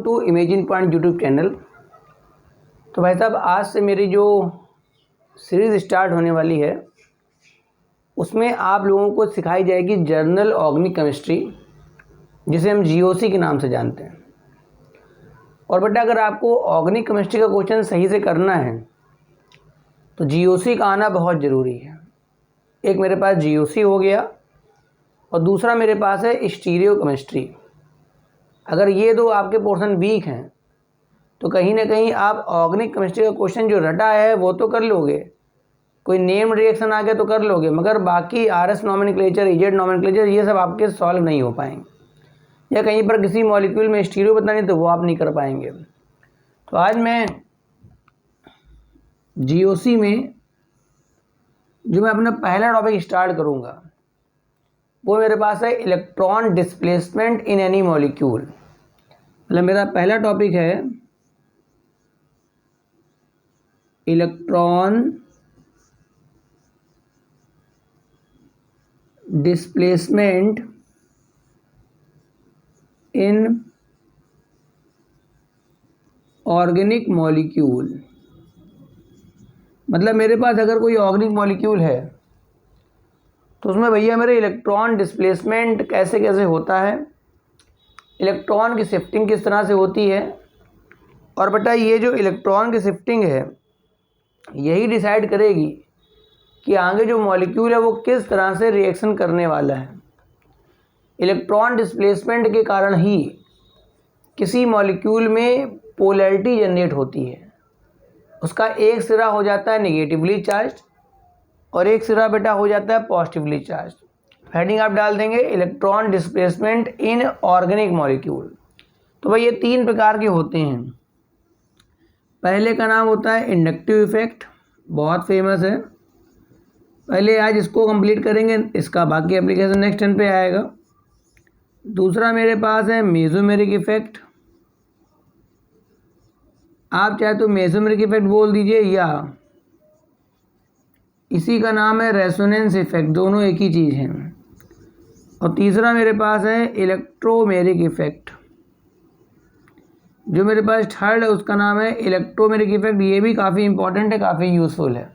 To imagine point YouTube channel. तो भाई साहब, आज से मेरी जो सीरीज़ स्टार्ट होने वाली है उसमें आप लोगों को सिखाई जाएगी जर्नल ऑर्गेनिक केमिस्ट्री, जिसे हम जीओसी के नाम से जानते हैं। और बेटा, अगर आपको ऑर्गेनिक केमिस्ट्री का क्वेश्चन सही से करना है तो जीओसी का आना बहुत ज़रूरी है। एक मेरे पास जीओसी हो गया और दूसरा मेरे पास है स्टीरियो केमिस्ट्री। अगर ये दो आपके पोर्शन वीक हैं तो कहीं ना कहीं आप ऑर्गेनिक केमिस्ट्री का क्वेश्चन जो रटा है वो तो कर लोगे, कोई नेम रिएक्शन आ गया तो कर लोगे, मगर बाकी आरएस नॉमेनक्लेचर, इजेड नॉमेनक्लेचर, ये सब आपके सॉल्व नहीं हो पाएंगे। या कहीं पर किसी मॉलिक्यूल में स्टीरियो बतानी तो वो आप नहीं कर पाएंगे। तो आज मैं जीओसी में जो मैं अपना पहला टॉपिक स्टार्ट करूँगा वो मेरे पास है electron displacement in any molecule. मतलब मेरा पहला टॉपिक है electron displacement in organic molecule. मतलब मेरे पास अगर कोई ऑर्गेनिक मॉलिक्यूल है तो उसमें भैया मेरे इलेक्ट्रॉन डिस्प्लेसमेंट कैसे कैसे होता है, इलेक्ट्रॉन की शिफ्टिंग किस तरह से होती है, और बेटा ये जो इलेक्ट्रॉन की शिफ्टिंग है यही डिसाइड करेगी कि आगे जो मॉलिक्यूल है वो किस तरह से रिएक्शन करने वाला है। इलेक्ट्रॉन डिस्प्लेसमेंट के कारण ही किसी मॉलिक्यूल में पोलैरिटी जनरेट होती है। उसका एक सिरा हो जाता है नेगेटिवली चार्ज और एक सिरा बेटा हो जाता है पॉजिटिवली चार्ज। हेडिंग आप डाल देंगे electron displacement in organic molecule. तो भाई ये तीन प्रकार के होते हैं। पहले का नाम होता है इंडक्टिव इफेक्ट, बहुत फेमस है। पहले आज इसको कंप्लीट करेंगे, इसका बाकी एप्लीकेशन नेक्स्ट टर्न पे आएगा। दूसरा मेरे पास है मेसोमेरिक इफेक्ट। आप चाहे तो मेसोमेरिक इफेक्ट बोल दीजिए या इसी का नाम है रेजोनेंस इफेक्ट, दोनों एक ही चीज़ हैं। और तीसरा मेरे पास है इलेक्ट्रोमेरिक इफेक्ट। जो मेरे पास थर्ड है उसका नाम है इलेक्ट्रोमेरिक इफेक्ट। ये भी काफ़ी इंपॉर्टेंट है, काफ़ी यूज़फुल है।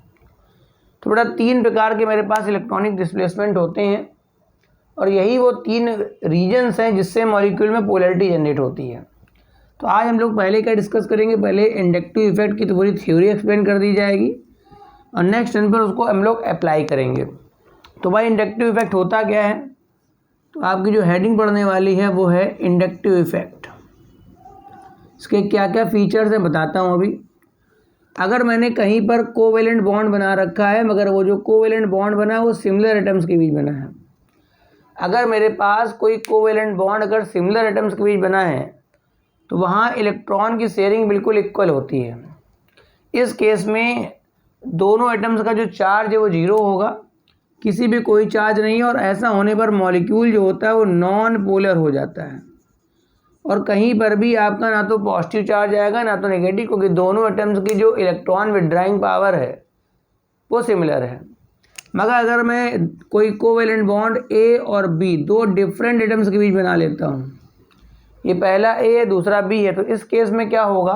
तो बेटा तीन प्रकार के मेरे पास इलेक्ट्रॉनिक डिस्प्लेसमेंट होते हैं और यही वो तीन रीजन्स हैं जिससे मॉलिक्यूल में पोलैरिटी जनरेट होती है। तो आज हम लोग पहले क्या डिस्कस करेंगे, पहले इंडक्टिव इफेक्ट की तो पूरी थ्योरी एक्सप्लेन कर दी जाएगी और नेक्स्ट टर्न पर उसको हम लोग अप्लाई करेंगे। तो भाई इंडक्टिव इफेक्ट होता क्या है, तो आपकी जो हेडिंग पढ़ने वाली है वो है इंडक्टिव इफेक्ट। इसके क्या क्या फीचर्स हैं बताता हूँ अभी। अगर मैंने कहीं पर कोवेलेंट बॉन्ड बना रखा है मगर वो जो कोवेलेंट बॉन्ड बना है वो सिमिलर एटम्स के बीच बना है, अगर मेरे पास कोई कोवेलेंट बॉन्ड अगर सिमिलर एटम्स के बीच बना है तो वहाँ इलेक्ट्रॉन की शेयरिंग बिल्कुल इक्वल होती है। इस केस में दोनों एटम्स का जो चार्ज है वो जीरो होगा, किसी भी कोई चार्ज नहीं है। और ऐसा होने पर मॉलिक्यूल जो होता है वो नॉन पोलर हो जाता है और कहीं पर भी आपका ना तो पॉजिटिव चार्ज आएगा ना तो नेगेटिव, क्योंकि दोनों एटम्स की जो इलेक्ट्रॉन विड्राइंग पावर है वो सिमिलर है। मगर अगर मैं कोई कोवेलेंट बॉन्ड ए और बी, दो डिफरेंट एटम्स के बीच बना लेता हूँ, ये पहला ए है दूसरा बी है, तो इस केस में क्या होगा,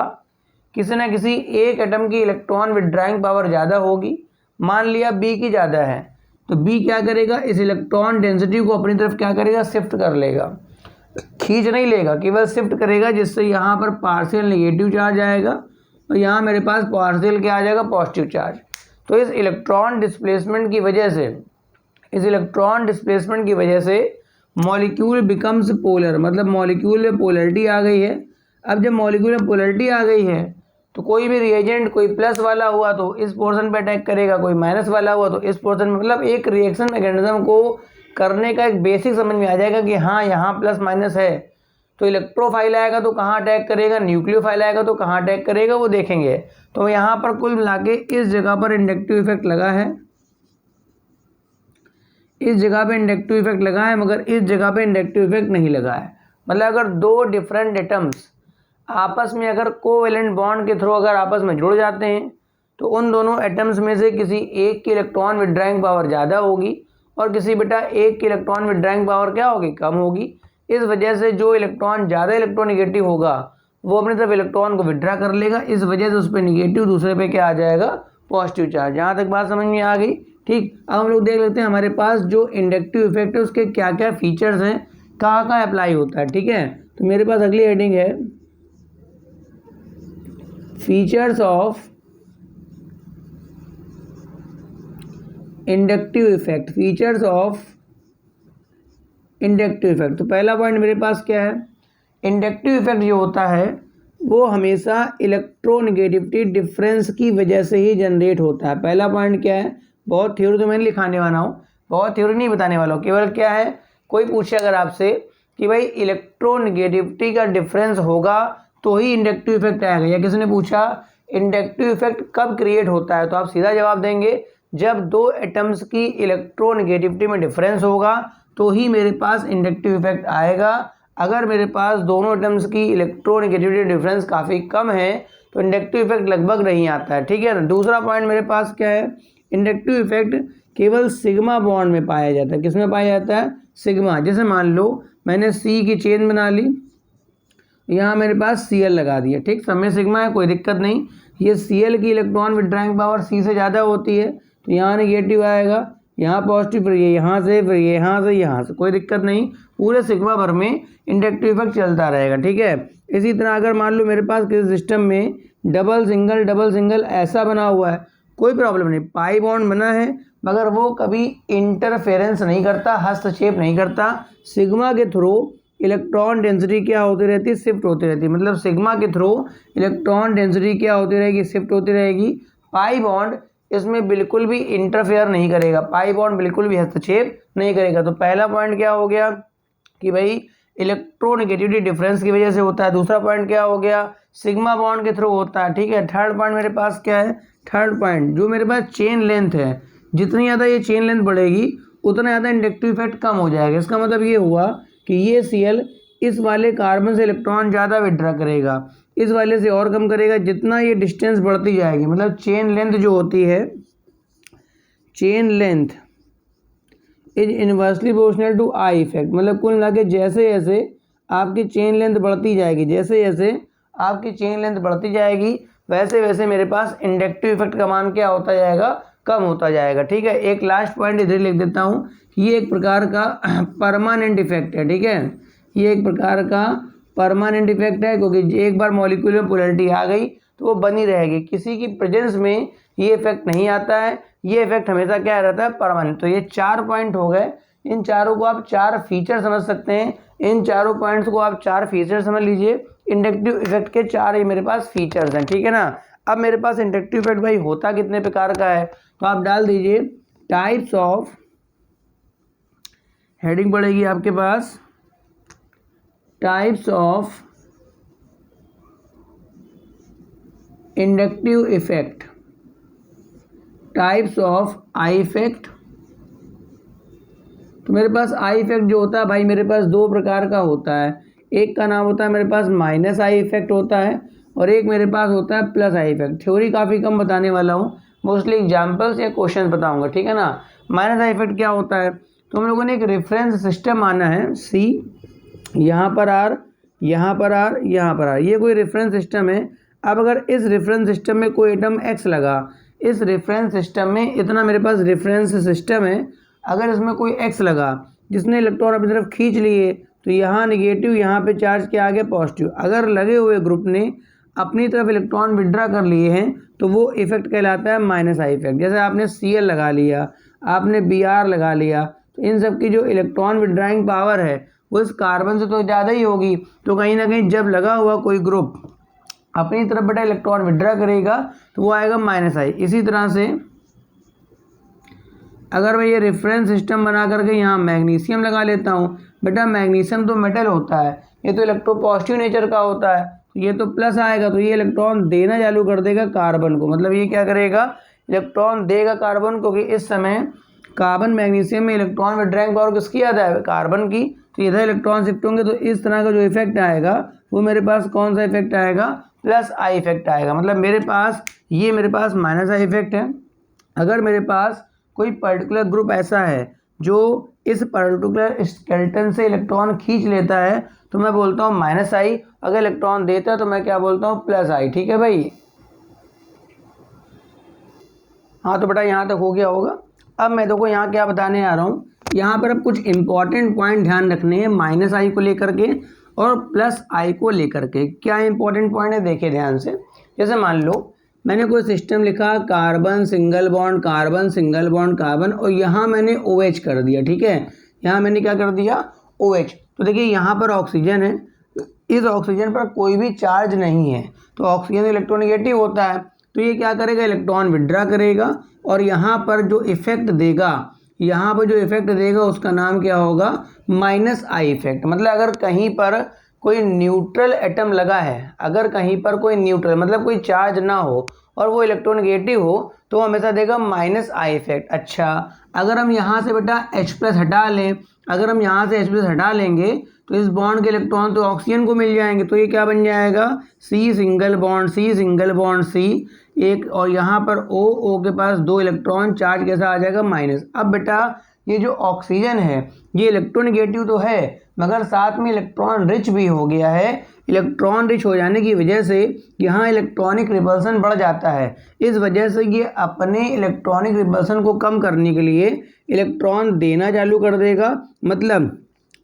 किसी न किसी एक एटम की इलेक्ट्रॉन विड्राइंग पावर ज़्यादा होगी। मान लिया बी की ज़्यादा है तो बी क्या करेगा, इस इलेक्ट्रॉन डेंसिटी को अपनी तरफ क्या करेगा, शिफ्ट कर लेगा। खींच नहीं लेगा, केवल शिफ्ट करेगा, जिससे यहाँ पर पार्शियल नेगेटिव चार्ज आएगा और यहाँ मेरे पास पार्शियल क्या आ जाएगा, पॉजिटिव चार्ज। तो इस इलेक्ट्रॉन डिस्प्लेसमेंट की वजह से मॉलिक्यूल बिकम्स पोलर। मतलब मॉलिक्यूल में पोलैरिटी आ गई है। अब जब मॉलिक्यूल में पोलैरिटी आ गई है तो कोई भी रिएजेंट, कोई प्लस वाला हुआ तो इस पोर्शन पे अटैक करेगा, कोई माइनस वाला हुआ तो इस पोर्शन में। मतलब एक रिएक्शन मैकेनिज्म को करने का एक बेसिक समझ में आ जाएगा कि हाँ यहाँ प्लस माइनस है। तो इलेक्ट्रोफाइल आएगा तो कहाँ अटैक करेगा, न्यूक्लियोफाइल आएगा तो कहाँ अटैक करेगा, वो देखेंगे। तो यहाँ पर कुल मिला के इस जगह पर इंडक्टिव इफेक्ट लगा है, इस जगह पे इंडक्टिव इफेक्ट लगा है, मगर इस जगह पे इंडक्टिव इफेक्ट नहीं लगा है। मतलब अगर दो डिफरेंट एटम्स आपस में अगर कोवेलेंट बॉन्ड के थ्रू अगर आपस में जुड़ जाते हैं तो उन दोनों एटम्स में से किसी एक की इलेक्ट्रॉन विड्राइंग पावर ज़्यादा होगी और किसी बेटा एक की इलेक्ट्रॉन विड्राइंग पावर क्या होगी, कम होगी। इस वजह से जो इलेक्ट्रॉन ज़्यादा इलेक्ट्रोनेगेटिव होगा वो अपनी तरफ इलेक्ट्रॉन को विड्रा कर लेगा, इस वजह से उस पर निगेटिव, दूसरे पे क्या आ जाएगा, पॉजिटिव चार्ज। यहाँ तक बात समझ में आ गई। ठीक, अब हम लोग देख लेते हैं हमारे पास जो इंडक्टिव इफेक्ट है उसके क्या क्या फीचर्स हैं, कहाँ कहाँ अप्लाई होता है। ठीक है, तो मेरे पास अगली हेडिंग है features of inductive effect. Features of inductive effect, तो पहला पॉइंट मेरे पास क्या है, इंडक्टिव इफेक्ट जो होता है वो हमेशा इलेक्ट्रोनेगेटिविटी डिफरेंस की वजह से ही जनरेट होता है। पहला पॉइंट क्या है, बहुत थ्योरी तो मैं लिखाने वाला हूँ, बहुत थ्योरी नहीं बताने वाला हूँ, केवल क्या है, कोई पूछे अगर आपसे कि भाई इलेक्ट्रोनेगेटिविटी का डिफरेंस होगा तो ही इंडक्टिव इफेक्ट आएगा, या किसी ने पूछा इंडक्टिव इफेक्ट कब क्रिएट होता है, तो आप सीधा जवाब देंगे जब दो एटम्स की इलेक्ट्रोनेगेटिविटी में डिफरेंस होगा तो ही मेरे पास इंडक्टिव इफेक्ट आएगा। अगर मेरे पास दोनों एटम्स की इलेक्ट्रोनेगेटिविटी डिफरेंस काफ़ी कम है तो इंडक्टिव इफेक्ट लगभग नहीं आता है। ठीक है ना। दूसरा पॉइंट मेरे पास क्या है, इंडक्टिव इफेक्ट केवल सिग्मा बॉन्ड में पाया जाता है। किस में पाया जाता है, सिग्मा। जैसे मान लो मैंने सी की चेन बना ली, यहाँ मेरे पास Cl लगा दिया, ठीक, सब में सिग्मा है, कोई दिक्कत नहीं। ये Cl की इलेक्ट्रॉन विड्राइंग पावर C से ज़्यादा होती है तो यहाँ नेगेटिव आएगा, यहाँ पॉजिटिव, फिर ये यहाँ से, फिर ये यहाँ से, यहाँ से, कोई दिक्कत नहीं, पूरे सिग्मा भर में इंडक्टिव इफेक्ट चलता रहेगा। ठीक है। इसी तरह अगर मान लो मेरे पास किसी सिस्टम में डबल सिंगल ऐसा बना हुआ है, कोई प्रॉब्लम नहीं, पाई बॉन्ड बना है मगर वो कभी इंटरफेरेंस नहीं करता, हस्तक्षेप नहीं करता, सिग्मा के थ्रू इलेक्ट्रॉन डेंसिटी क्या होती रहती है, शिफ्ट होती रहती है। मतलब सिग्मा के थ्रू इलेक्ट्रॉन डेंसिटी क्या होती रहेगी, शिफ्ट होती रहेगी। पाई बॉन्ड इसमें बिल्कुल भी इंटरफेयर नहीं करेगा, पाई बॉन्ड बिल्कुल भी हस्तक्षेप नहीं करेगा। तो पहला पॉइंट क्या हो गया कि भाई इलेक्ट्रोनेगेटिविटी डिफरेंस की वजह से होता है। दूसरा पॉइंट क्या हो गया, सिग्मा बॉन्ड के थ्रू होता है। ठीक है। थर्ड पॉइंट मेरे पास क्या है, थर्ड पॉइंट जो मेरे पास चेन लेंथ है, जितनी ज़्यादा ये चेन लेंथ बढ़ेगी उतना ज़्यादा इंडक्टिव इफेक्ट कम हो जाएगा। इसका मतलब ये हुआ कि ये Cl इस वाले कार्बन से इलेक्ट्रॉन ज़्यादा विड्रा करेगा, इस वाले से और कम करेगा। जितना ये डिस्टेंस बढ़ती जाएगी, मतलब चेन लेंथ जो होती है, chain length is inversely proportional to I effect. मतलब कुल मिला के जैसे जैसे आपकी चेन लेंथ बढ़ती जाएगी, जैसे जैसे आपकी चेन लेंथ बढ़ती जाएगी वैसे वैसे मेरे पास इंडक्टिव इफेक्ट का मान क्या होता जाएगा, कम होता जाएगा। ठीक है। एक लास्ट पॉइंट इधर लिख देता हूँ, ये एक प्रकार का परमानेंट इफेक्ट है। ठीक है, ये एक प्रकार का परमानेंट इफेक्ट है, क्योंकि एक बार मॉलिक्यूल में पोलैरिटी आ गई तो वो बनी रहेगी, किसी की प्रेजेंस में ये इफेक्ट नहीं आता है, ये इफेक्ट हमेशा क्या रहता है, परमानेंट। तो ये 4 पॉइंट हो गए, इन चारों को आप 4 फीचर समझ सकते हैं, इन चारों पॉइंट्स को आप 4 फीचर समझ लीजिए। इंडक्टिव इफेक्ट के 4 ही मेरे पास फीचर्स हैं। ठीक है ना। अब मेरे पास इंडक्टिव इफेक्ट भाई होता कितने प्रकार का है, तो आप डाल दीजिए टाइप्स ऑफ, हेडिंग पड़ेगी आपके पास types of inductive effect, types of I effect. तो मेरे पास आई इफेक्ट जो होता है भाई मेरे पास 2 प्रकार का होता है, एक का नाम होता है मेरे पास माइनस आई इफेक्ट होता है और एक मेरे पास होता है प्लस आई इफेक्ट। थ्योरी काफ़ी कम बताने वाला हूँ, मोस्टली एग्जाम्पल्स या क्वेश्चन बताऊंगा। ठीक है ना। माइनस आई इफेक्ट क्या होता है, तो हम लोगों ने एक रेफरेंस सिस्टम माना है सी, यहाँ पर आर, यहाँ पर आर, यहाँ पर आर, ये कोई रेफरेंस सिस्टम है। अब अगर इस रेफरेंस सिस्टम में कोई एटम एक्स लगा, इस रेफरेंस सिस्टम में इतना मेरे पास रेफरेंस सिस्टम है, अगर इसमें कोई एक्स लगा जिसने इलेक्ट्रॉन अपनी तरफ खींच लिए तो यहाँ निगेटिव, यहाँ पे चार्ज के आगे पॉजिटिव। अगर लगे हुए ग्रुप ने अपनी तरफ इलेक्ट्रॉन विड्रा कर लिए हैं तो वो इफेक्ट कहलाता है माइनस आई इफेक्ट। जैसे आपने Cl लगा लिया, आपने Br लगा लिया, तो इन सब की जो इलेक्ट्रॉन विड्राइंग पावर है वो इस कार्बन से तो ज़्यादा ही होगी। तो कहीं ना कहीं जब लगा हुआ कोई ग्रुप अपनी तरफ बेटा इलेक्ट्रॉन विड्रा करेगा तो वो आएगा माइनस आई। इसी तरह से अगर मैं ये रेफरेंस सिस्टम बना करके यहाँ मैग्नीशियम लगा लेता हूँ, बेटा मैग्नीशियम तो मेटल होता है, ये तो इलेक्ट्रोपॉजिटिव नेचर का होता है, तो ये तो प्लस आएगा, तो ये इलेक्ट्रॉन देना चालू कर देगा कार्बन को। मतलब ये क्या करेगा, इलेक्ट्रॉन देगा कार्बन को, कि इस समय कार्बन मैग्नीशियम में इलेक्ट्रॉन विड्राइंग पावर किसकी ज़्यादा है, कार्बन की, तो इधर इलेक्ट्रॉन शिफ्ट होंगे। तो इस तरह का जो इफेक्ट आएगा वो मेरे पास कौन सा इफेक्ट आएगा, प्लस आई इफेक्ट आएगा। मतलब मेरे पास ये मेरे पास माइनस आई इफेक्ट है। अगर मेरे पास कोई पर्टिकुलर ग्रुप ऐसा है जो इस पर्टिकुलर स्केलेटन से इलेक्ट्रॉन खींच लेता है तो मैं बोलता हूँ माइनस आई, अगर इलेक्ट्रॉन देता है तो मैं क्या बोलता हूँ प्लस आई। ठीक है भाई, हाँ तो बेटा यहाँ तक हो गया होगा। अब मैं देखो यहाँ क्या बताने आ रहा हूँ, यहाँ पर अब कुछ इंपॉर्टेंट पॉइंट ध्यान रखने हैं माइनस आई को लेकर के और प्लस आई को लेकर के। क्या इंपॉर्टेंट पॉइंट है देखिए ध्यान से। जैसे मान लो मैंने कोई सिस्टम लिखा carbon single bond carbon single bond carbon, और यहाँ मैंने OH कर दिया। ठीक है, यहाँ मैंने क्या कर दिया OH। तो देखिए यहाँ पर ऑक्सीजन है, इस ऑक्सीजन पर कोई भी चार्ज नहीं है, तो ऑक्सीजन इलेक्ट्रोनेगेटिव होता है, तो ये क्या करेगा इलेक्ट्रॉन विड्रा करेगा और यहाँ पर जो इफेक्ट देगा, यहाँ पर जो इफेक्ट देगा उसका नाम क्या होगा माइनस आई इफेक्ट। मतलब अगर कहीं पर कोई न्यूट्रल एटम लगा है, अगर कहीं पर कोई न्यूट्रल मतलब कोई चार्ज ना हो और वो इलेक्ट्रोनेगेटिव हो तो हमेशा देगा माइनस आई इफेक्ट। अच्छा, अगर हम यहाँ से बेटा H+ हटा लें, अगर हम यहाँ से H+ हटा लेंगे तो इस बॉन्ड के इलेक्ट्रॉन तो ऑक्सीजन को मिल जाएंगे, तो ये क्या बन जाएगा C single bond C single bond C एक, और यहाँ पर O के पास 2 इलेक्ट्रॉन, चार्ज कैसा आ जाएगा माइनस। अब बेटा ये जो ऑक्सीजन है ये इलेक्ट्रोनेगेटिव तो है मगर साथ में इलेक्ट्रॉन रिच भी हो गया है। इलेक्ट्रॉन रिच हो जाने की वजह से यहाँ इलेक्ट्रॉनिक रिपल्सन बढ़ जाता है। इस वजह से ये अपने इलेक्ट्रॉनिक रिपल्सन को कम करने के लिए इलेक्ट्रॉन देना चालू कर देगा। मतलब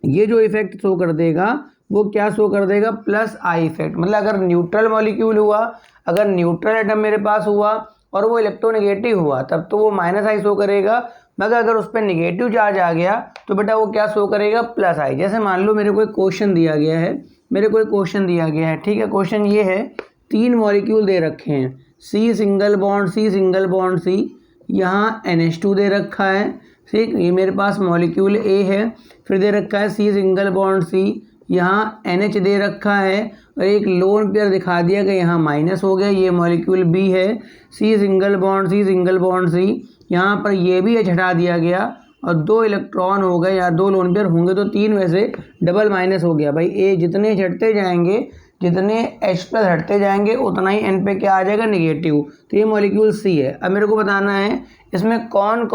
ये जो इफेक्ट शो कर देगा वो क्या शो कर देगा प्लस आई इफेक्ट। मतलब अगर न्यूट्रल मॉलिक्यूल हुआ, अगर न्यूट्रल एटम मेरे पास हुआ और वो इलेक्ट्रोनेगेटिव हुआ तब तो वो माइनस आई शो करेगा, मगर अगर उस पर निगेटिव चार्ज आ गया तो बेटा वो क्या शो करेगा प्लस आई। जैसे मान लो मेरे को एक क्वेश्चन दिया गया है, ठीक है, क्वेश्चन ये है 3 मॉलिक्यूल दे रखे हैं C सिंगल बॉन्ड C, यहाँ NH2 दे रखा है, ठीक, ये मेरे पास मॉलिक्यूल A है, फिर दे रखा है C सिंगल बॉन्ड C, यहाँ NH दे रखा है और एक लोन पेयर दिखा दिया कि यहाँ माइनस हो गया, ये मॉलिक्यूल B है C सिंगल बॉन्ड C, यहाँ पर ये भी H हटा दिया गया और 2 इलेक्ट्रॉन हो गए या 2 लोन पेयर होंगे तो 3 में से डबल माइनस हो गया। भाई ए जितने हटते जाएंगे, जितने H+ हटते जाएंगे उतना ही N पे क्या आ जाएगा निगेटिव, तो ये मॉलिक्यूल C है। अब मेरे को बताना है इसमें कौन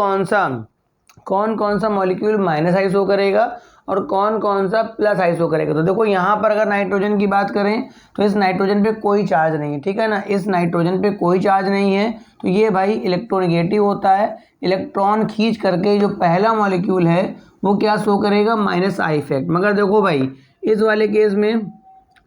कौन सा मॉलिक्यूल माइनस आई शो करेगा और कौन कौन सा प्लस आई शो करेगा। तो देखो यहाँ पर अगर नाइट्रोजन की बात करें तो इस नाइट्रोजन पे कोई चार्ज नहीं है, ठीक है ना, इस नाइट्रोजन पे कोई चार्ज नहीं है तो ये भाई इलेक्ट्रोनेगेटिव होता है। इलेक्ट्रॉन खींच करके जो पहला मॉलिक्यूल है वो क्या शो करेगा माइनस आई इफेक्ट। मगर देखो भाई इस वाले केस में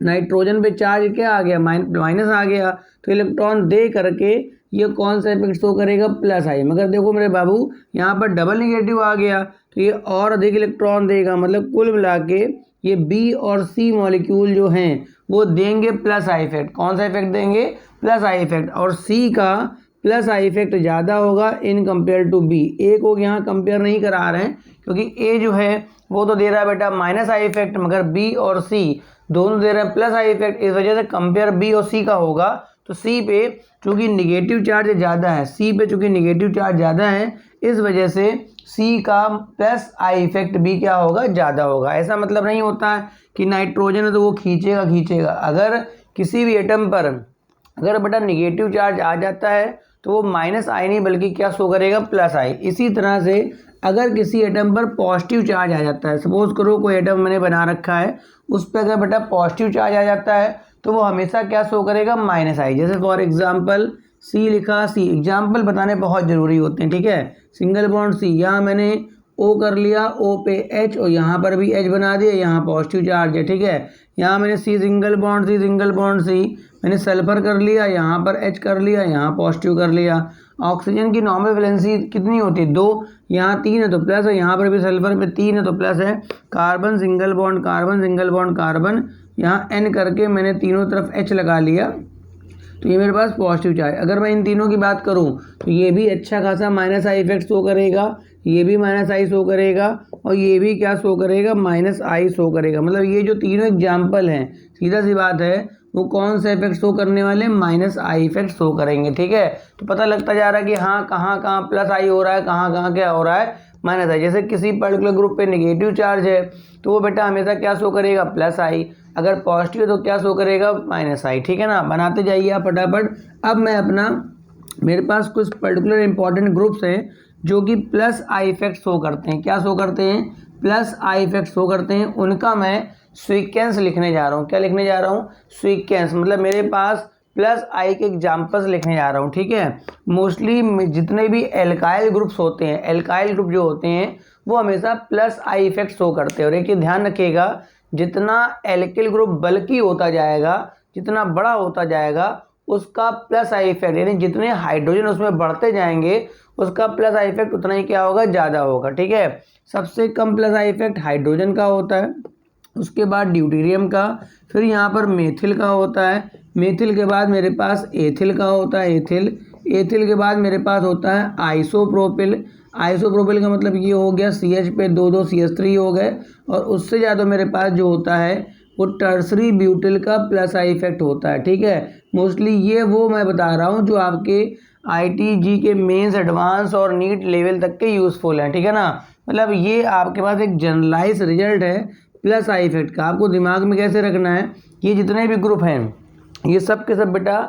नाइट्रोजन पे चार्ज क्या आ गया माइनस आ गया, तो इलेक्ट्रॉन दे करके ये कौन सा इफेक्ट शो करेगा प्लस आई। मगर देखो मेरे बाबू यहाँ पर डबल निगेटिव आ गया तो ये और अधिक इलेक्ट्रॉन देगा, मतलब कुल मिला के ये B और C मॉलिक्यूल जो हैं वो देंगे प्लस आई इफेक्ट। कौन सा इफेक्ट देंगे प्लस आई इफेक्ट, और C का प्लस आई इफेक्ट ज़्यादा होगा in compare to B। A को यहाँ कंपेयर नहीं करा रहे हैं क्योंकि A जो है वो तो दे रहा है बेटा माइनस आई इफेक्ट, मगर B और C दोनों दे रहे हैं प्लस आई इफेक्ट, इस वजह से कंपेयर B और C का होगा। तो C पे चूँकि निगेटिव चार्ज ज़्यादा है, इस वजह से C का प्लस आई इफेक्ट भी क्या होगा ज़्यादा होगा। ऐसा मतलब नहीं होता है कि नाइट्रोजन है तो वो खींचेगा। अगर किसी भी एटम पर अगर बेटा निगेटिव चार्ज आ जाता है तो वो माइनस आई नहीं बल्कि क्या शो करेगा प्लस आई। इसी तरह से अगर किसी एटम पर पॉजिटिव चार्ज आ जाता है, सपोज करो कोई एटम मैंने बना रखा है उस पर अगर बेटा पॉजिटिव चार्ज आ जाता है तो वो हमेशा क्या शो करेगा माइनस आई। जैसे फॉर एग्जांपल C लिखा, C एग्जांपल बताने बहुत ज़रूरी होते हैं, ठीक है। सिंगल बॉन्ड C, यहाँ मैंने O कर लिया, O पे H और यहाँ पर भी H बना दिया, यहाँ पॉजिटिव चार्ज है, ठीक है। यहाँ मैंने C सिंगल बॉन्ड C मैंने सल्फर कर लिया, यहाँ पर H कर लिया, यहाँ पॉजिटिव कर लिया। ऑक्सीजन की नॉर्मल वैलेंसी कितनी होती है 2, यहाँ 3 है तो प्लस है, यहाँ पर भी सल्फर पे 3 है तो प्लस है। कार्बन सिंगल बॉन्ड कार्बन, यहाँ N करके मैंने तीनों तरफ H लगा लिया तो ये मेरे पास पॉजिटिव चार्ज। अगर मैं इन तीनों की बात करूं तो ये भी अच्छा खासा माइनस आई इफेक्ट शो करेगा, ये भी माइनस आई शो करेगा और ये भी क्या शो करेगा माइनस आई शो करेगा। मतलब ये जो तीनों एग्जाम्पल हैं सीधा सी बात है वो कौन सा इफेक्ट शो करने वाले माइनस आई इफेक्ट शो करेंगे, ठीक है। तो पता लगता जा रहा है कि हाँ कहाँ प्लस आई हो रहा है, कहाँ क्या हो रहा है माइनस आई। जैसे किसी पर्टिकुलर ग्रुप पे नेगेटिव चार्ज है तो वो बेटा हमेशा क्या शो करेगा प्लस आई, अगर पॉजिटिव है तो क्या शो करेगा माइनस आई, ठीक है ना। बनाते जाइए आप फटाफट। अब मैं मेरे पास कुछ पर्टिकुलर इंपॉर्टेंट ग्रुप्स हैं जो कि प्लस आई इफेक्ट शो करते हैं। क्या शो करते हैं? प्लस आई इफेक्ट शो करते हैं। उनका मैं सीक्वेंस लिखने जा रहा हूँ। क्या लिखने जा रहा हूँ? सीक्वेंस। मतलब मेरे पास प्लस आई के एग्जाम्पल्स लिखने जा रहा हूँ, ठीक है। मोस्टली जितने भी एल्काइल ग्रुप्स होते हैं, एल्काइल ग्रुप जो होते हैं वो हमेशा प्लस आई इफेक्ट शो करते हैं। और एक ध्यान रखिएगा, जितना एल्किल ग्रुप बल्की होता जाएगा, जितना बड़ा होता जाएगा, उसका प्लस आई इफेक्ट, यानी जितने हाइड्रोजन उसमें बढ़ते जाएंगे उसका प्लस आई इफेक्ट उतना ही क्या होगा? ज़्यादा होगा, ठीक है। सबसे कम प्लस आई इफेक्ट हाइड्रोजन का होता है, उसके बाद ड्यूटेरियम का, फिर यहाँ पर मेथिल का होता है, मेथिल के बाद मेरे पास एथिल का होता है, एथिल, एथिल के बाद मेरे पास होता है आइसोप्रोपिल। आइसोप्रोपिल का मतलब ये हो गया CH पे 2 CH3 हो गए। और उससे ज़्यादा मेरे पास जो होता है वो टर्सरी ब्यूटिल का प्लस आई इफेक्ट होता है, ठीक है। मोस्टली ये वो मैं बता रहा हूँ जो आपके ITG के मेंस, एडवांस और नीट लेवल तक के यूज़फुल हैं, ठीक है ना। मतलब ये आपके पास एक जनरलाइज रिजल्ट है प्लस आई इफेक्ट का। आपको दिमाग में कैसे रखना है, ये जितने भी ग्रुप हैं ये सब के सब बेटा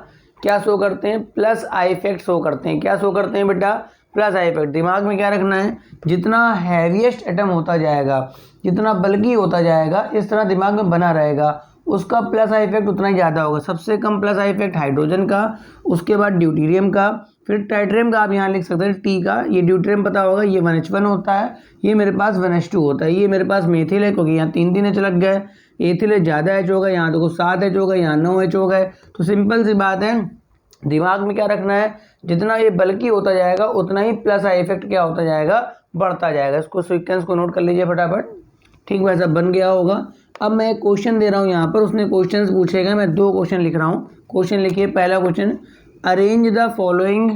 क्या शो करते हैं? प्लस आई इफेक्ट शो करते हैं। क्या शो करते हैं बेटा? Plus I effect. दिमाग में क्या रखना है, जितना हैवीएस्ट एटम होता जाएगा, जितना बल्कि होता जाएगा, इस तरह दिमाग में बना रहेगा, उसका प्लस आई इफेक्ट उतना ही ज़्यादा होगा। सबसे कम प्लस आई इफेक्ट हाइड्रोजन का, उसके बाद ड्यूटेरियम का, फिर टाइट्रियम का आप यहाँ लिख सकते हैं टी का। ये ड्यूटेरियम पता होगा, ये 1H1 होता है, ये मेरे पास 1H2 होता है। ये मेरे पास मेथिल है क्योंकि यहाँ 3 H लग गए, एथिल है ज़्यादा H हो गए, यहाँ देखो 7H हो गए, यहाँ 9H हो गए। तो सिंपल सी बात है, दिमाग में क्या रखना है, जितना ये बल्कि होता जाएगा उतना ही प्लस आई इफेक्ट क्या होता जाएगा? बढ़ता जाएगा। इसको सीक्वेंस को नोट कर लीजिए फटाफट, ठीक वैसा बन गया होगा। अब मैं एक क्वेश्चन दे रहा हूँ यहाँ पर, उसने क्वेश्चन पूछेगा, मैं 2 क्वेश्चन लिख रहा हूँ। क्वेश्चन लिखिए, पहला question, arrange the following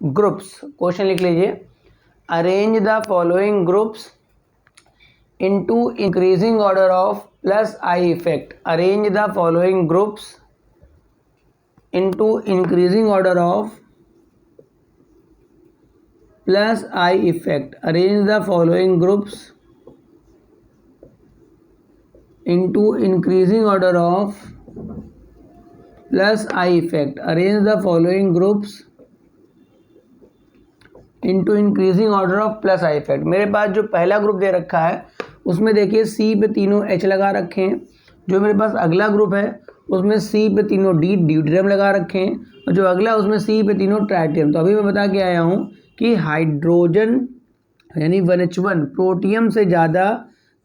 groups. Question लिख लीजिए, arrange the following groups into increasing order of plus I effect. Arrange the following groups into increasing order of plus I effect. Arrange the following groups into increasing order of plus I effect. Arrange the following groups into increasing order of plus I effect. मेरे पास जो पहला group दे रखा है उसमें देखिए C पे तीनों H लगा रखे हैं। जो मेरे पास अगला ग्रुप है उसमें C पे तीनों ड्यूटेरियम लगा रखे हैं, और जो अगला उसमें C पे तीनों ट्राइटियम। तो अभी मैं बता के आया हूँ कि हाइड्रोजन यानी 1H1 प्रोटियम से ज़्यादा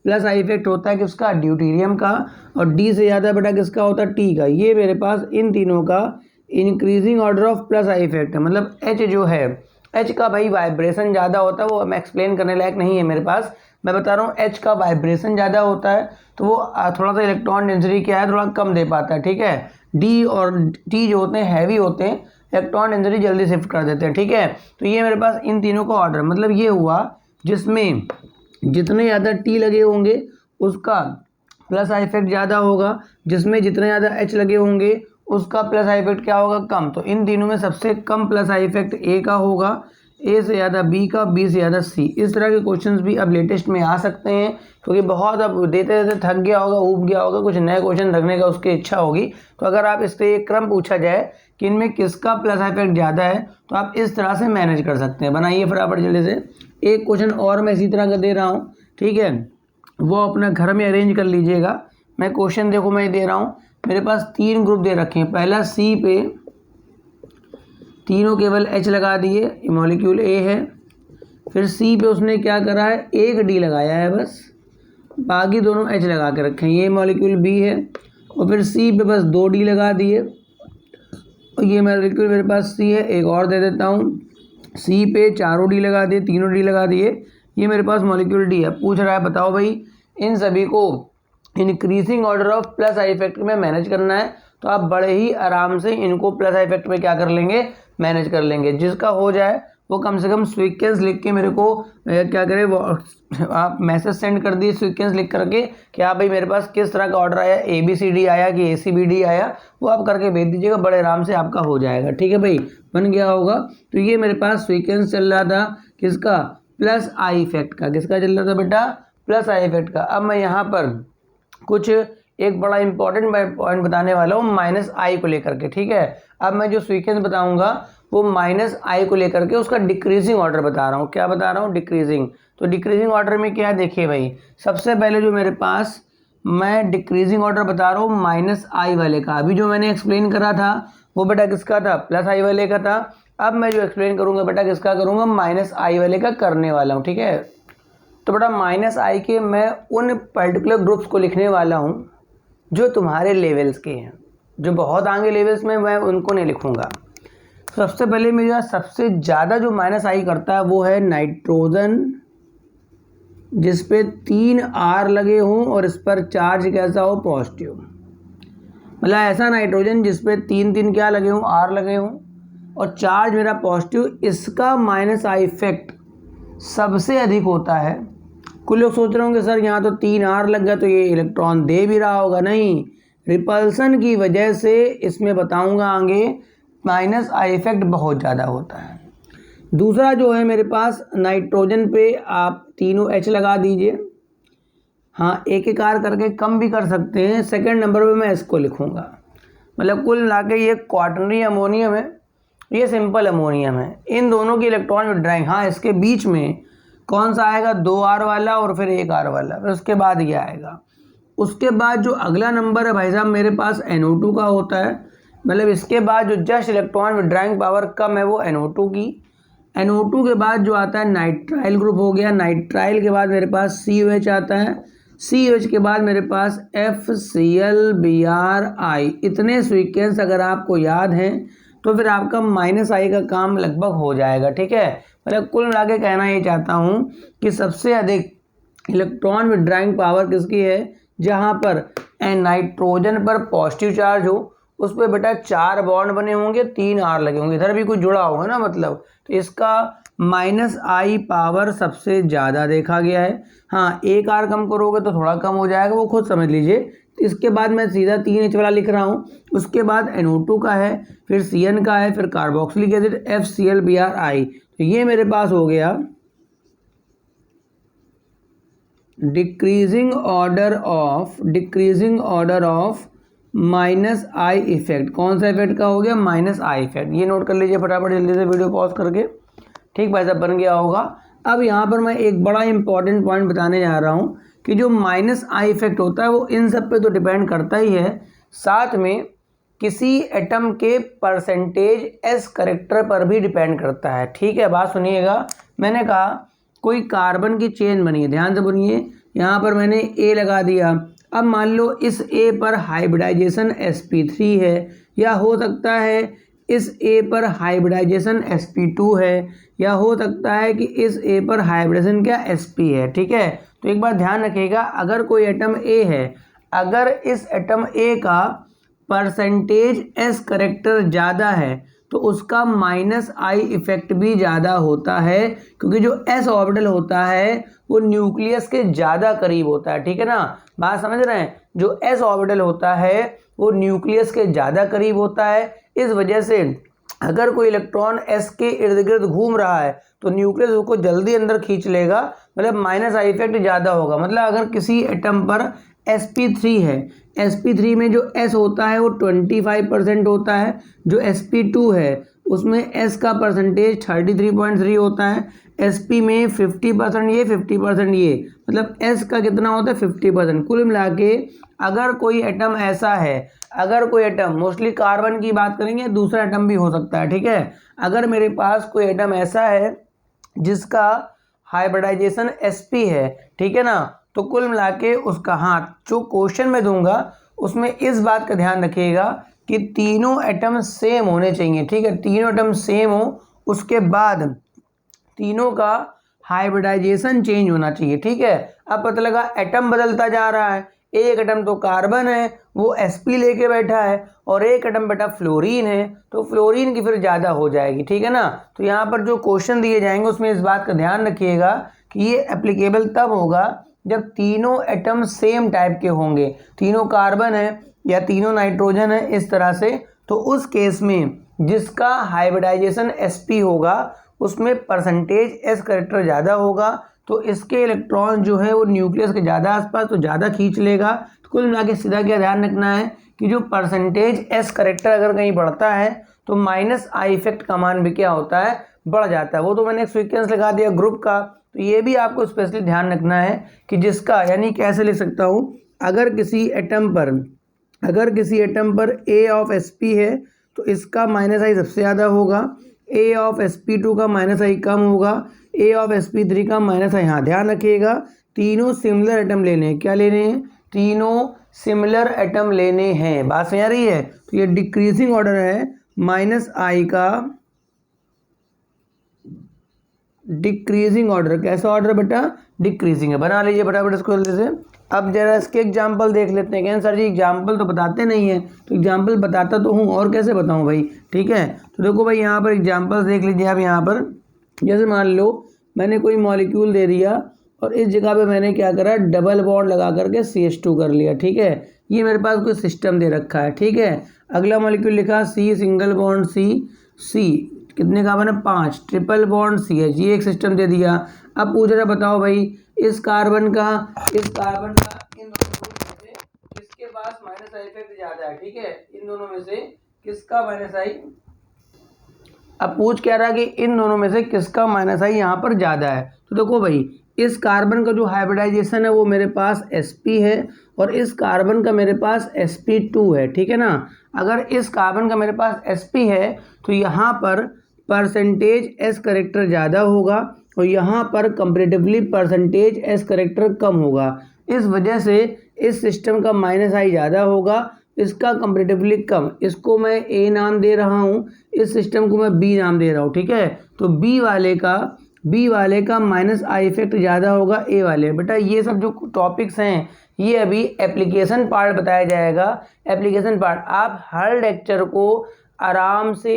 प्लस आई इफेक्ट होता है किसका? ड्यूटेरियम का। और D से ज़्यादा बेटा किसका होता है? T का। ये मेरे पास इन तीनों का increasing order of plus I effect है। मतलब H जो है, H का भाई वाइब्रेशन ज़्यादा होता है, वो मैं एक्सप्लेन करने लायक नहीं है मेरे पास। मैं बता रहा हूँ H का वाइब्रेशन ज़्यादा होता है तो वो थोड़ा सा इलेक्ट्रॉन डेंसिटी क्या है, थोड़ा कम दे पाता है, ठीक है। D और T जो होते हैं हैवी होते हैं, इलेक्ट्रॉन डेंसिटी जल्दी शिफ्ट कर देते हैं, ठीक है। तो ये मेरे पास इन तीनों का ऑर्डर, मतलब ये हुआ जिसमें जितने ज़्यादा T लगे होंगे उसका प्लस आई इफेक्ट ज़्यादा होगा, जिसमें जितने ज़्यादा H लगे होंगे उसका प्लस आई इफेक्ट क्या होगा? कम। तो इन तीनों में सबसे कम प्लस आई इफेक्ट A का होगा, A से ज़्यादा B का, B से ज़्यादा C। इस तरह के क्वेश्चंस भी अब लेटेस्ट में आ सकते हैं, क्योंकि बहुत अब देते देते थक गया होगा, ऊब गया होगा, कुछ नए क्वेश्चन रखने का उसकी इच्छा होगी। तो अगर आप इससे एक क्रम पूछा जाए कि इनमें किसका प्लस इफेक्ट ज़्यादा है तो आप इस तरह से मैनेज कर सकते हैं। बनाइए फटाफट जल्दी से। एक क्वेश्चन और मैं इसी तरह का दे रहा हूँ, ठीक है, वो अपना घर में अरेंज कर लीजिएगा। मैं क्वेश्चन देखो मैं दे रहा हूँ, मेरे पास 3 ग्रुप दे रखे हैं। पहला C पे तीनों केवल H लगा दिए, मॉलिक्यूल A है। फिर C पे उसने क्या करा है, एक D लगाया है बस, बाकी दोनों H लगा के रखे हैं। ये मॉलिक्यूल B है, और फिर C पे बस 2 D लगा दिए, और ये मॉलिक्यूल मेरे पास C है। एक और दे देता हूँ, C पे चारों D लगा दिए, तीनों D लगा दिए, ये मेरे पास मॉलिक्यूल D है। पूछ रहा है बताओ भाई इन सभी को increasing order of plus I effect में मैनेज करना है, तो आप बड़े ही आराम से इनको प्लस आई इफेक्ट में क्या कर लेंगे, मैनेज कर लेंगे। जिसका हो जाए वो कम से कम सीक्वेंस लिख के मेरे को क्या करें, वो आप मैसेज सेंड कर दिए सीक्वेंस लिख करके कि हाँ भाई मेरे पास किस तरह का ऑर्डर आया, ABCD आया कि ACBD आया, वो आप करके भेज दीजिएगा, बड़े आराम से आपका हो जाएगा, ठीक है भाई, बन गया होगा। तो ये मेरे पास सीक्वेंस चल रहा था किसका, प्लस आई इफेक्ट का। किसका चल रहा था बेटा, प्लस आई इफेक्ट का। अब मैं यहाँ पर कुछ एक बड़ा इंपॉर्टेंट पॉइंट बताने वाला हूँ माइनस आई को लेकर के, ठीक है। अब मैं जो सीक्वेंस बताऊंगा वो माइनस आई को लेकर के उसका डिक्रीजिंग ऑर्डर बता रहा हूँ। क्या बता रहा हूँ? डिक्रीजिंग। तो डिक्रीजिंग ऑर्डर में क्या है देखिए भाई, सबसे पहले जो मेरे पास मैं डिक्रीजिंग ऑर्डर बता रहा हूँ माइनस आई वाले का। अभी जो मैंने एक्सप्लेन करा था वो बेटा किसका था? प्लस आई वाले का था। अब मैं जो एक्सप्लेन करूँगा बेटा किसका करूँगा? माइनस आई वाले का करने वाला हूँ। ठीक है, तो बेटा माइनस आई के मैं उन पर्टिकुलर ग्रुप्स को लिखने वाला हूँ जो तुम्हारे लेवल्स के हैं। जो बहुत आगे लेवल्स में मैं उनको नहीं लिखूँगा। सबसे पहले मेरा सबसे ज़्यादा जो माइनस आई करता है वो है नाइट्रोजन, जिस पे 3 R लगे हों और इस पर चार्ज कैसा हो? पॉजिटिव। मतलब ऐसा नाइट्रोजन जिस पे 3 क्या लगे हों? R लगे हों और चार्ज मेरा पॉजिटिव। इसका माइनस आई इफेक्ट सबसे अधिक होता है। कुछ लोग सोच रहे होंगे सर यहाँ तो 3 R लग गया तो ये इलेक्ट्रॉन दे भी रहा होगा। नहीं, रिपल्सन की वजह से इसमें बताऊंगा आगे माइनस आई इफेक्ट बहुत ज़्यादा होता है। दूसरा जो है मेरे पास नाइट्रोजन पे आप तीनों H लगा दीजिए। हाँ, एक एक R करके कम भी कर सकते हैं। सेकंड नंबर पे मैं इसको लिखूँगा। मतलब कुल मिला के ये क्वाटरनरी अमोनियम है, ये सिंपल अमोनियम है। इन दोनों की इलेक्ट्रॉन विड्रॉइंग, हाँ इसके बीच में कौन सा आएगा? 2 R वाला और फिर 1 R वाला, फिर उसके बाद ये आएगा। उसके बाद जो अगला नंबर है भाई साहब मेरे पास NO2 का होता है। मतलब इसके बाद जो जस्ट इलेक्ट्रॉन विड्रॉइंग पावर कम है वो NO2 की। NO2 के बाद जो आता है नाइट्राइल ग्रुप हो गया। नाइट्राइल के बाद मेरे पास COH आता है। COH के बाद मेरे पास FClBrI। इतने सीक्वेंस अगर आपको याद हैं तो फिर आपका माइनस आई का काम लगभग हो जाएगा। ठीक है, मतलब कुल मिला के कहना ये चाहता हूँ कि सबसे अधिक इलेक्ट्रॉन विड्रॉइंग पावर किसकी है? जहाँ पर नाइट्रोजन पर पॉजिटिव चार्ज हो, उस पर बेटा 4 बॉन्ड बने होंगे, 3 R लगे होंगे, इधर भी कुछ जुड़ा होगा ना, मतलब तो इसका माइनस आई पावर सबसे ज़्यादा देखा गया है। हाँ, 1 R कम करोगे तो थोड़ा कम हो जाएगा, वो खुद समझ लीजिए। इसके बाद मैं सीधा 3H वाला लिख रहा हूँ। उसके बाद NO2 का है, फिर CN का है, फिर कार्बोक्सिलिक एसिड FClBrI। तो ये मेरे पास हो गया decreasing order of minus I effect. कौन सा इफेक्ट का हो गया? Minus I effect. ये नोट कर लीजिए फटाफट जल्दी से, वीडियो पॉज करके। ठीक भाई साहब, बन गया होगा। अब यहाँ पर मैं एक बड़ा इंपॉर्टेंट पॉइंट बताने जा रहा हूँ कि जो माइनस आई इफेक्ट होता है वो इन सब पे तो डिपेंड करता ही है, साथ में किसी एटम के परसेंटेज S करेक्टर पर भी डिपेंड करता है। ठीक है, बात सुनिएगा। मैंने कहा कोई कार्बन की चेन बनी है, ध्यान से सुनिए। यहाँ पर मैंने A लगा दिया। अब मान लो इस A पर हाइब्रिडाइजेशन sp3 है, या हो सकता है इस A पर हाइब्रिडाइजेशन sp2 है, या हो सकता है कि इस A पर हाइब्रिडेशन क्या sp है। ठीक है, तो एक बार ध्यान रखिएगा, अगर कोई एटम A है, अगर इस एटम A का परसेंटेज S करेक्टर ज़्यादा है तो उसका माइनस आई इफेक्ट भी ज़्यादा होता है, क्योंकि जो S ऑर्बिटल होता है वो न्यूक्लियस के ज़्यादा करीब होता है। ठीक है ना, बात समझ रहे हैं? जो S ऑर्बिटल होता है वो न्यूक्लियस के ज़्यादा करीब होता है। इस वजह से अगर कोई इलेक्ट्रॉन S के इर्द गिर्द घूम रहा है तो न्यूक्लियस उसको जल्दी अंदर खींच लेगा, मतलब माइनस आई इफेक्ट ज़्यादा होगा। मतलब अगर किसी एटम पर sp3 है, sp3 में जो S होता है वो 25% होता है, जो sp2 है उसमें S का परसेंटेज 33.3 होता है, sp में 50% ये 50% ये, मतलब S का कितना होता है? 50%। कुल मिला के अगर कोई एटम ऐसा है, अगर कोई एटम, मोस्टली कार्बन की बात करेंगे, दूसरा एटम भी हो सकता है। ठीक है, अगर मेरे पास कोई एटम ऐसा है जिसका हाइब्रिडाइजेशन sp है, ठीक है ना, तो कुल मिला के उसका, हाँ जो क्वेश्चन मैं दूंगा उसमें इस बात का ध्यान रखिएगा कि तीनों एटम सेम होने चाहिए। ठीक है, तीनों एटम सेम हो, उसके बाद तीनों का हाइब्रिडाइजेशन चेंज होना चाहिए। ठीक है, अब पता लगा एटम बदलता जा रहा है, एक एटम तो कार्बन है वो sp लेके बैठा है और एक एटम बेटा फ्लोरीन है, तो फ्लोरीन की फिर ज़्यादा हो जाएगी। ठीक है ना, तो यहाँ पर जो क्वेश्चन दिए जाएंगे उसमें इस बात का ध्यान रखिएगा कि ये एप्लीकेबल तब होगा जब तीनों एटम सेम टाइप के होंगे, तीनों कार्बन है या तीनों नाइट्रोजन है, इस तरह से। तो उस केस में जिसका हाइब्रिडाइजेशन sp होगा उसमें परसेंटेज S करेक्टर ज़्यादा होगा, तो इसके इलेक्ट्रॉन जो है वो न्यूक्लियस के ज़्यादा आसपास तो ज़्यादा खींच लेगा। तो कुल मिला के सीधा क्या ध्यान रखना है कि जो परसेंटेज S करेक्टर अगर कहीं बढ़ता है तो माइनस आई इफेक्ट का मान भी क्या होता है, बढ़ जाता है। वो तो मैंने एक सीक्वेंस लगा दिया ग्रुप का, तो ये भी आपको स्पेशली ध्यान रखना है कि जिसका, यानी कैसे लिख सकता हूँ, अगर किसी एटम पर ए ऑफ एस पी है तो इसका माइनस आई सबसे ज़्यादा होगा, ए ऑफ एस पी टू का माइनस आई कम होगा, ए ऑफ एस पी थ्री का माइनस आई। हाँ, ध्यान रखिएगा तीनों सिमिलर एटम लेने हैं। क्या लेने हैं? तीनों सिमिलर एटम लेने हैं। बात समझ आ रही है? तो ये डिक्रीजिंग ऑर्डर है, माइनस आई का डिक्रीजिंग ऑर्डर। कैसा ऑर्डर बेटा? डिक्रीजिंग है। बना लीजिए फटाफट इसको जल्दी से। अब जरा इसके एग्जाम्पल देख लेते हैं। कहते सर जी एग्जाम्पल तो बताते नहीं है, तो एग्जाम्पल बताता तो हूँ, और कैसे बताऊँ भाई, ठीक है। तो देखो भाई यहाँ पर एग्जाम्पल्स देख लीजिए आप। यहाँ पर जैसे मान लो मैंने कोई मॉलिक्यूल दे दिया और इस जगह पे मैंने क्या करा, डबल बॉन्ड लगा करके CH2 कर लिया, ठीक है। ये मेरे पास कोई सिस्टम दे रखा है, ठीक है। अगला मॉलिक्यूल लिखा C सिंगल बॉन्ड C कितने का बना? 5, ट्रिपल बॉन्ड CH, ये एक सिस्टम दे दिया। अब पूछ रहा बताओ भाई इस कार्बन का इन दोनों में से किसके पास माइनस आई इफेक्ट ज्यादा है, ठीक है। इन दोनों में से किसका माइनस आई, अब पूछ क्या रहा कि इन दोनों में से किसका माइनस आई यहाँ पर ज्यादा है। तो देखो भाई इस कार्बन का जो हाइब्रिडाइजेशन है वो मेरे पास sp है और इस कार्बन का मेरे पास sp2 है, ठीक है ना। अगर इस कार्बन का मेरे पास sp है तो यहाँ पर परसेंटेज s करेक्टर ज़्यादा होगा और यहाँ पर कंपेरेटिवली परसेंटेज s करेक्टर कम होगा। इस वजह से इस सिस्टम का माइनस आई ज़्यादा होगा, इसका कंपेरेटिवली कम। इसको मैं A नाम दे रहा हूँ, इस सिस्टम को मैं B नाम दे रहा हूँ, ठीक है। तो B वाले का माइनस आई इफेक्ट ज़्यादा होगा A वाले। बेटा ये सब जो टॉपिक्स हैं ये अभी एप्लीकेशन पार्ट बताया जाएगा। एप्लीकेशन पार्ट आप हर लेक्चर को आराम से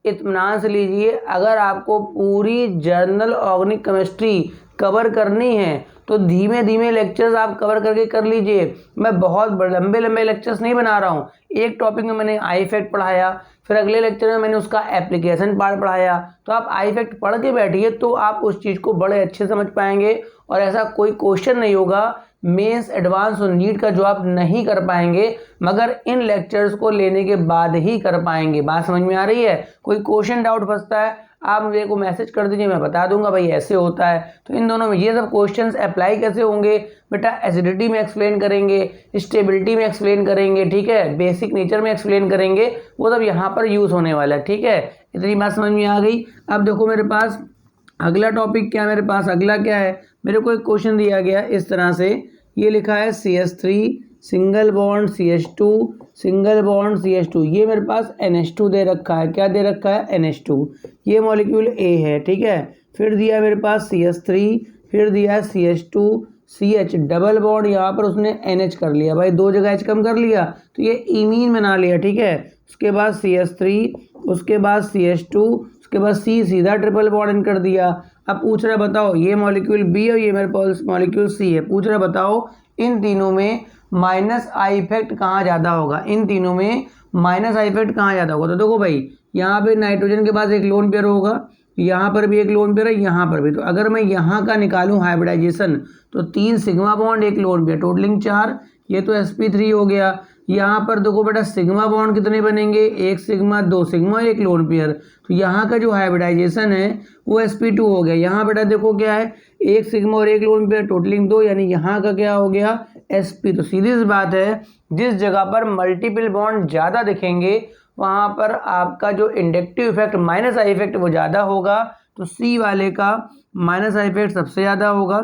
इत्मीनान से लीजिए। अगर आपको पूरी जर्नल ऑर्गेनिक केमिस्ट्री कवर करनी है तो धीमे धीमे लेक्चर्स आप कवर करके कर लीजिए। मैं बहुत लंबे लेक्चर्स नहीं बना रहा हूँ। एक टॉपिक में मैंने आई इफेक्ट पढ़ाया, फिर अगले लेक्चर में मैंने उसका एप्लीकेशन पार्ट पढ़ाया। तो आप आई इफेक्ट पढ़ के बैठिए तो आप उस चीज़ को बड़े अच्छे समझ पाएंगे और ऐसा कोई क्वेश्चन नहीं होगा मेंस, एडवांस और नीट का जो आप नहीं कर पाएंगे, मगर इन लेक्चर्स को लेने के बाद ही कर पाएंगे। बात समझ में आ रही है? कोई क्वेश्चन डाउट फंसता है आप मेरे को मैसेज कर दीजिए, मैं बता दूंगा भाई ऐसे होता है। तो इन दोनों में ये सब क्वेश्चंस अप्लाई कैसे होंगे बेटा, एसिडिटी में एक्सप्लेन करेंगे, स्टेबिलिटी में एक्सप्लेन करेंगे, ठीक है, बेसिक नेचर में एक्सप्लेन करेंगे, वो सब यहाँ पर यूज़ होने वाला है, ठीक है। इतनी बात समझ में आ गई। अब देखो मेरे पास अगला टॉपिक क्या, मेरे पास अगला क्या है, मेरे को एक क्वेश्चन दिया गया इस तरह से, ये लिखा है CH3 single bond CH2 single bond CH2, ये मेरे पास NH2 दे रखा है। क्या दे रखा है? NH2। ये मॉलिक्यूल A है, ठीक है। फिर दिया मेरे पास CH3, फिर दिया है CH2 CH, डबल बॉन्ड यहाँ पर उसने NH कर लिया भाई, दो जगह H कम कर लिया तो ये इमीन बना लिया, ठीक है। उसके बाद CH3, उसके बाद CH2, उसके बाद C, सीधा ट्रिपल बॉन्ड इन कर दिया। अब पूछ रहा बताओ ये मॉलिक्यूल B और ये मेरे पास मॉलिक्यूल C है। पूछ रहा बताओ इन तीनों में माइनस आई इफेक्ट कहाँ ज़्यादा होगा, इन तीनों में माइनस आई इफेक्ट कहाँ ज़्यादा होगा। तो देखो भाई यहाँ पे नाइट्रोजन के पास एक लोन पेयर होगा, यहाँ पर भी एक लोन पेयर है, यहाँ पर भी। तो अगर मैं यहाँ का निकालूँ हाइब्रिडाइजेशन तो 3 सिग्मा बॉन्ड एक लोन पेयर, टोटलिंग 4, ये तो sp3 हो गया। यहाँ पर देखो बेटा सिग्मा बॉन्ड कितने बनेंगे, 1 सिग्मा 2 सिग्मा एक लोन पेयर। तो यहाँ का जो हाइब्रिडाइजेशन है वो sp2 हो गया। यहाँ बेटा देखो क्या है, 1 सिग्मा और एक लोन पेयर, टोटलिंग 2, यानी यहाँ का क्या हो गया, sp। तो सीधी सी बात है जिस जगह पर मल्टीपल बॉन्ड ज़्यादा दिखेंगे वहाँ पर आपका जो inductive effect minus I effect वो ज़्यादा होगा। तो C वाले का माइनस आई इफेक्ट सबसे ज़्यादा होगा,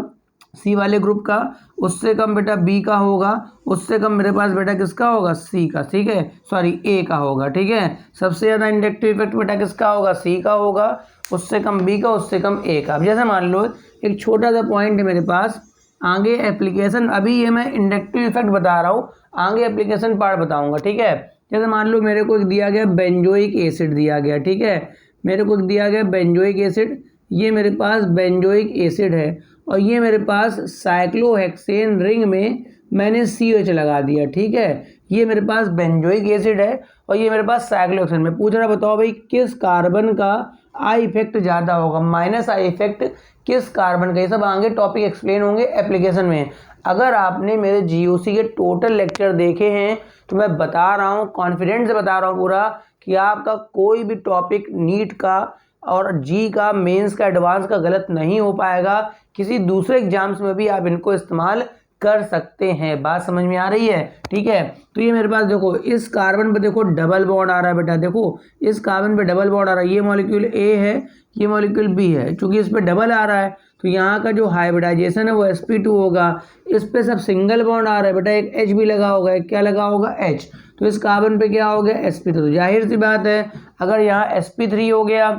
C वाले ग्रुप का। उससे कम बेटा B का होगा, उससे कम मेरे पास बेटा किसका होगा, C का, ठीक है, सॉरी A का होगा, ठीक है। सबसे ज़्यादा इंडक्टिव इफेक्ट बेटा किसका होगा, C का होगा, उससे कम B का, उससे कम A का। अब जैसे मान लो एक छोटा सा पॉइंट है मेरे पास, आगे एप्लीकेशन, अभी ये मैं इंडक्टिव इफेक्ट बता रहा हूँ, आगे एप्लीकेशन पार्ट बताऊँगा, ठीक है। जैसे मान लो मेरे को एक दिया गया बेंजोइक एसिड दिया गया, ठीक है, मेरे को एक दिया गया बेंजोइक एसिड, ये मेरे पास बेंजोइक एसिड है और ये मेरे पास साइक्लोहेक्सेन रिंग में मैंने COH लगा दिया, ठीक है। ये मेरे पास बेंजोइक एसिड है और ये मेरे पास साइक्लोहेक्सेन में। पूछ रहा बताओ भाई किस कार्बन का आई इफेक्ट ज़्यादा होगा, माइनस आई इफेक्ट किस कार्बन का। ये सब आगे टॉपिक एक्सप्लेन होंगे एप्लीकेशन में। अगर आपने मेरे GOC के टोटल लेक्चर देखे हैं तो मैं बता रहा हूँ, कॉन्फिडेंस से बता रहा हूँ पूरा कि आपका कोई भी टॉपिक नीट का और जी का, मेंस का, एडवांस का गलत नहीं हो पाएगा। किसी दूसरे एग्जाम्स में भी आप इनको इस्तेमाल कर सकते हैं। बात समझ में आ रही है? ठीक है, तो ये मेरे पास देखो इस कार्बन पे देखो डबल बॉन्ड आ रहा है बेटा, देखो इस कार्बन पे डबल बॉन्ड आ रहा है, ये मॉलिक्यूल ए है, ये मॉलिक्यूल बी है, चूंकि इस पे डबल आ रहा है तो यहाँ का जो हाइब्रिडाइजेशन है वो sp2 होगा। इस पे सब सिंगल बॉन्ड आ रहा है बेटा, एक H भी लगा होगा, एक क्या लगा होगा H, तो इस कार्बन पे क्या हो गया sp3। तो जाहिर सी बात है अगर यहाँ sp3 हो गया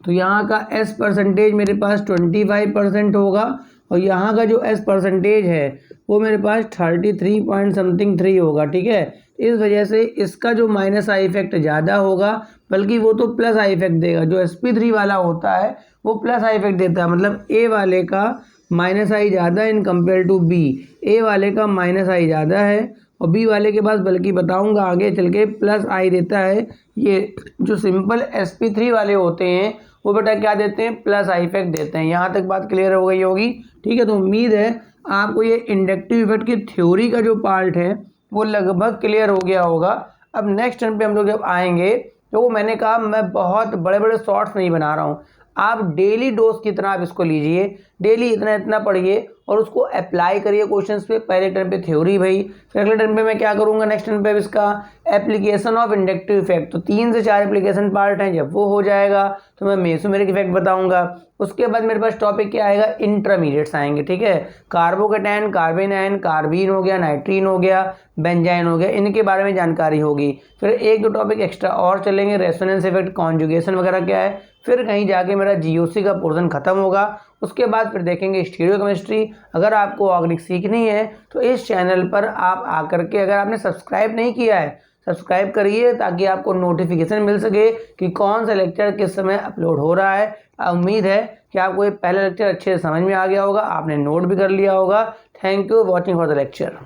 तो यहाँ का S परसेंटेज मेरे पास 25% होगा और यहाँ का जो S परसेंटेज है वो मेरे पास 33 पॉइंट समथिंग 3 होगा। ठीक है, इस वजह से इसका जो माइनस आई इफेक्ट ज़्यादा होगा, बल्कि वो तो प्लस आई इफेक्ट देगा। जो sp3 वाला होता है वो प्लस आई इफेक्ट देता है, मतलब ए वाले का माइनस आई ज़्यादा इन कंपेयर टू बी, ए वाले का माइनस आई ज़्यादा है और बी वाले के पास, बल्कि बताऊंगा आगे चल के, प्लस आई देता है। ये जो सिंपल sp3 वाले होते हैं वो बेटा क्या देते हैं, प्लस आई इफेक्ट देते हैं। यहाँ तक बात क्लियर हो गई होगी? ठीक है, तो उम्मीद है आपको ये इंडक्टिव इफेक्ट की थ्योरी का जो पार्ट है वो लगभग क्लियर हो गया होगा। अब नेक्स्ट टर्म पे हम लोग जब आएंगे तो वो मैंने कहा मैं बहुत बड़े बड़े शॉर्ट्स नहीं बना रहा हूँ, आप डेली डोज की तरह आप इसको लीजिए, डेली इतना इतना पढ़िए और उसको अप्लाई करिए क्वेश्चंस पे। पहले टर्म पे थ्योरी भाई, फिर अगले टर्म पे मैं क्या करूँगा, नेक्स्ट टर्म पे इसका एप्लीकेशन ऑफ इंडक्टिव इफेक्ट, तो 3 से 4 एप्लीकेशन पार्ट हैं। जब वो हो जाएगा तो मैं मेसोमेरिक इफेक्ट बताऊंगा। उसके बाद मेरे पास टॉपिक क्या आएगा, इंटरमीडिएट्स आएंगे। ठीक है, कार्बोकेटायन, कार्बेनायन, कार्बीन हो गया, नाइट्रीन हो गया, बेंजाइन हो गया, इनके बारे में जानकारी होगी। फिर एक दो टॉपिक एक्स्ट्रा और चलेंगे, रेजोनेंस इफेक्ट, कॉन्जुगेशन वगैरह क्या है। फिर कहीं जाके मेरा जीओसी का पोर्शन खत्म होगा। उसके बाद फिर देखेंगे स्टीरियोकेमिस्ट्री। अगर आपको ऑर्गेनिक सीखनी है तो इस चैनल पर आप आकर के, अगर आपने सब्सक्राइब नहीं किया है सब्सक्राइब करिए ताकि आपको नोटिफिकेशन मिल सके कि कौन सा लेक्चर किस समय अपलोड हो रहा है। उम्मीद है कि आपको ये पहला लेक्चर अच्छे से समझ में आ गया होगा, आपने नोट भी कर लिया होगा। Thank you watching for the lecture.